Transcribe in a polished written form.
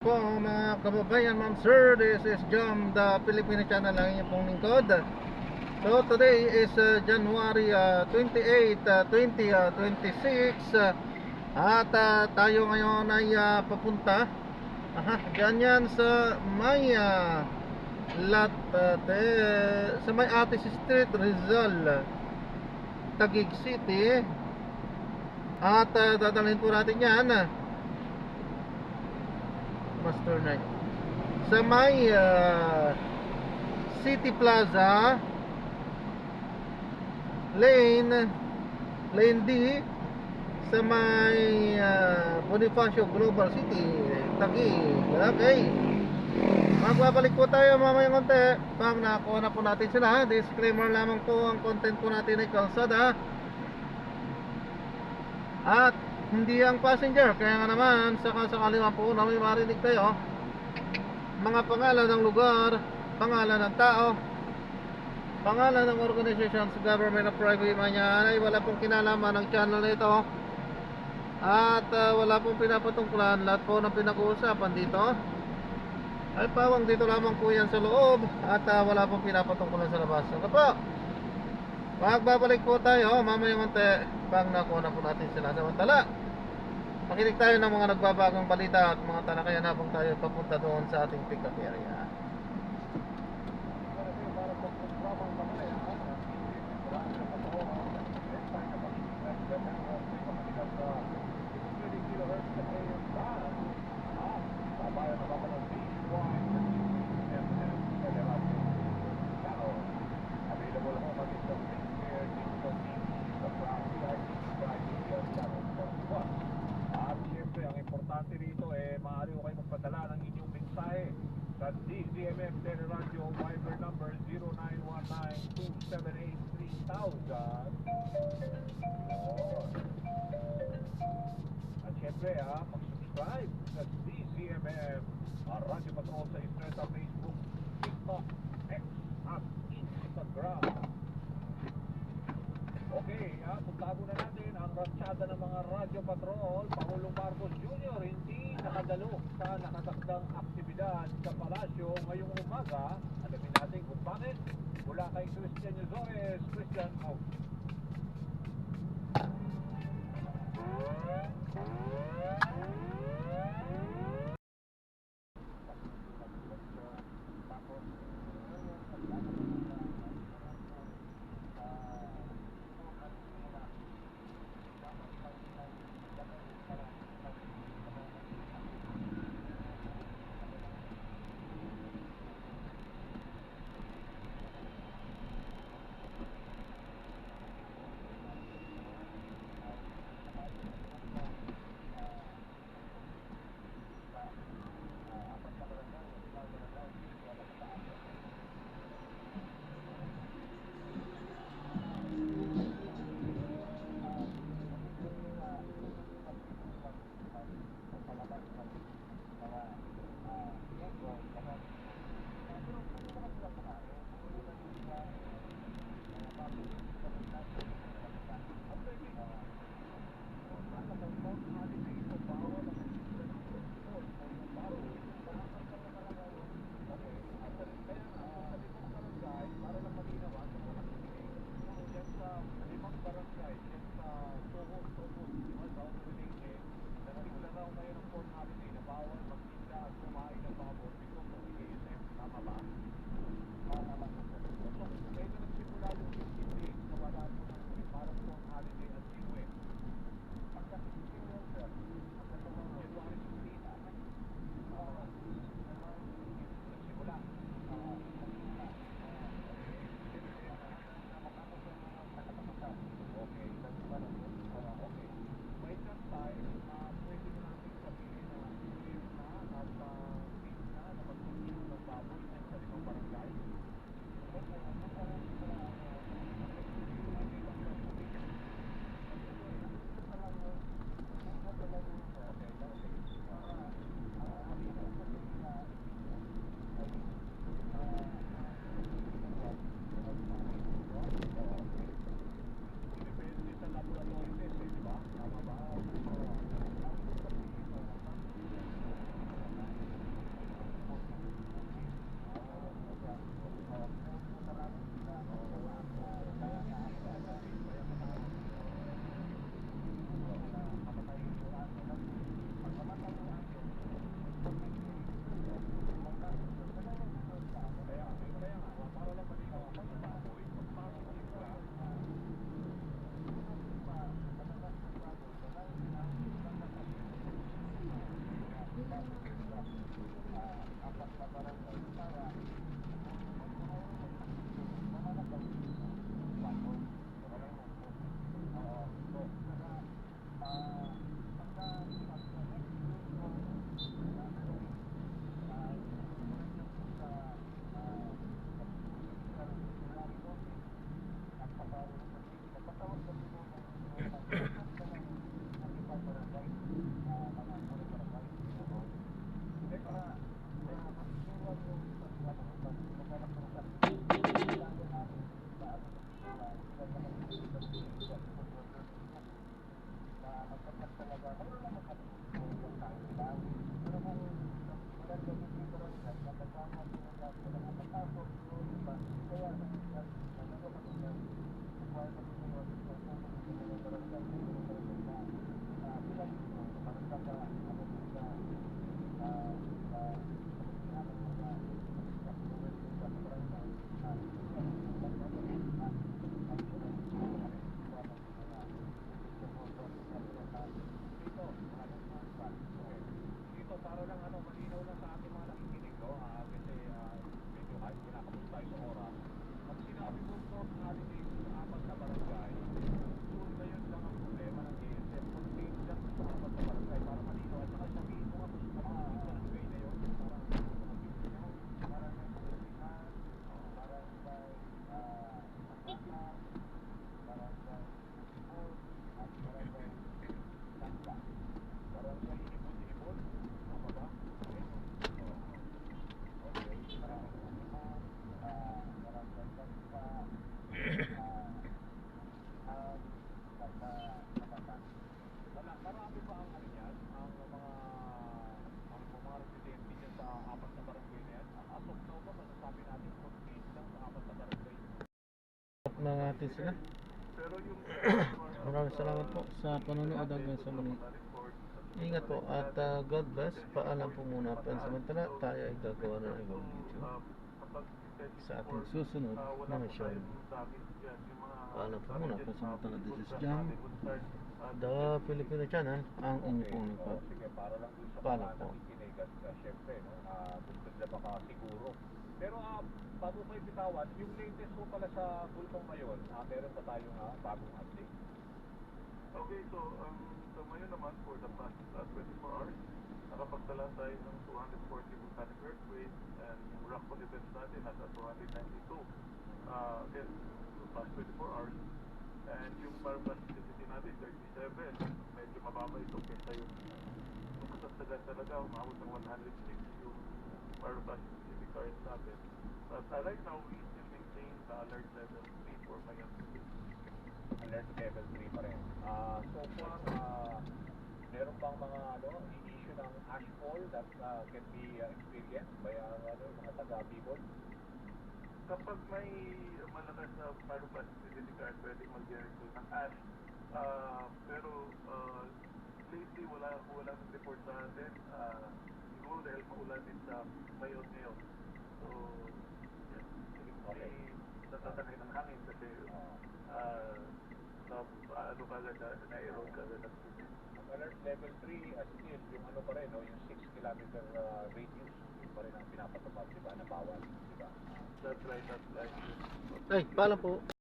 po mga kababayan, ma'am sir, this is Jam, the Filipino channel lang inyong pong lingkod. So today is January 28, 2026 at tayo ngayon ay papunta dyan yan sa may sa may Atis Street, Rizal, Taguig City. At dadalhin po natin yan Master Night sa may City Plaza Lane D, sa may Bonifacio Global City, Taguig. Okay, magbabalik po tayo mamayang konti pag nakuha na po natin sila. Disclaimer lamang po, ang content po natin ay kalsada at hindi ang passenger. Kaya nga naman, sakasakali man po na may marinig tayo mga pangalan ng lugar, pangalan ng tao, pangalan ng organizations, government o private man yan, ay wala pong kinalaman ng channel nito. At wala pong pinapatungkulan. Lahat po ng pinag-uusapan dito ay pawang dito lamang po yan sa loob. At wala pong pinapatungkulan sa labas. Ano po? Magbabalik po tayo mamayang konti pag nakuha na po natin sila. Samantala, makinig tayo ng mga nagbabagong balita at mga talakayan habang tayo papunta doon sa ating pick-up area. Maaari ko kayo magpadala ng inyong mensahe sa DZMM Teleradio Viber number 0919-278-3000. At syempre mag-subscribe sa DZMM Radio Patrol sa Instagram, Facebook, TikTok, X at Instagram. Okay, pagbago na natin ang ratsyada ng mga Radyo Patrol. Pangulong Marcos Jr. hindi nakadalo sa nakatakdang aktibidad sa palasyo ngayong umaga. Alamin natin kung bakit. Mula kay Christian Yuzores. Christian, out. Dito para lang malinaw lang sa ating mga nakikinig, no? Kasi medyo kahit kinakabos tayo sa oras. Pag sinabi mo po natin dito sa apat na barangay, doon na yun lang ang problema ng ASF. Contain lang sa apat na barangay para malinaw. At saka sabihin mo nga kung sa mga barangay na yun, barangay Ibon-Ibon, tama ba? Marami pa ang yan, ang mga residente dyan sa apat na barangay na yan. As of now ba, masasabi natin contained lang sa apat na barangay. Stop na natin sila. Pero yung Maraming salamat po sa panonood hanggang sa muli. Ingat po at God bless. Paalam po muna. Pansamantala tayo ay gagawa na ng ibang video sa ating susunod na mission. Paalam po muna. Pansamantala, this is Jam, the Filipino Channel, ang inyo pong nagpa. Sige, para lang dun sa Paalam mga po. nakikinig at syempre, no, gusto nila makasiguro. Pero bago kayo bitawan, yung latest po pala sa Bulpong ngayon, meron pa tayong bagong update. Okay, so ngayon naman for the past 24 hours, nakapagtala tayo ng 240 volcanic earthquakes and yung rockfall events natin nasa 292 again, the past 24 hours. And yung plasticity natin, 37, medyo mababa ito kesa yung kasagsagan talaga, umabot ng 106 yung plasticity current natin. But right now, we still maintain the alert level 3 for Mayan. Alert level 3 pa rin. So far, meron bang mga i-issue ng ashfall that can be experienced by mga taga-Bicol? Kapag may malakas na pyroclasticity card, pwedeng mag-generate ng ash. Pero lately, wala nang report sa atin. Siguro dahil maulan din sa Mayon ngayon. So, yes, Okay. natatangay ng hangin kasi ano kagad na-erode kagad ang tubig. Ang alert level 3, still, yung pa rin, no, yung 6 kilometer radius, yun pa rin ang pinapatupad, di ba, na bawal, di ba? That's right, that's right. Ay, paalam po.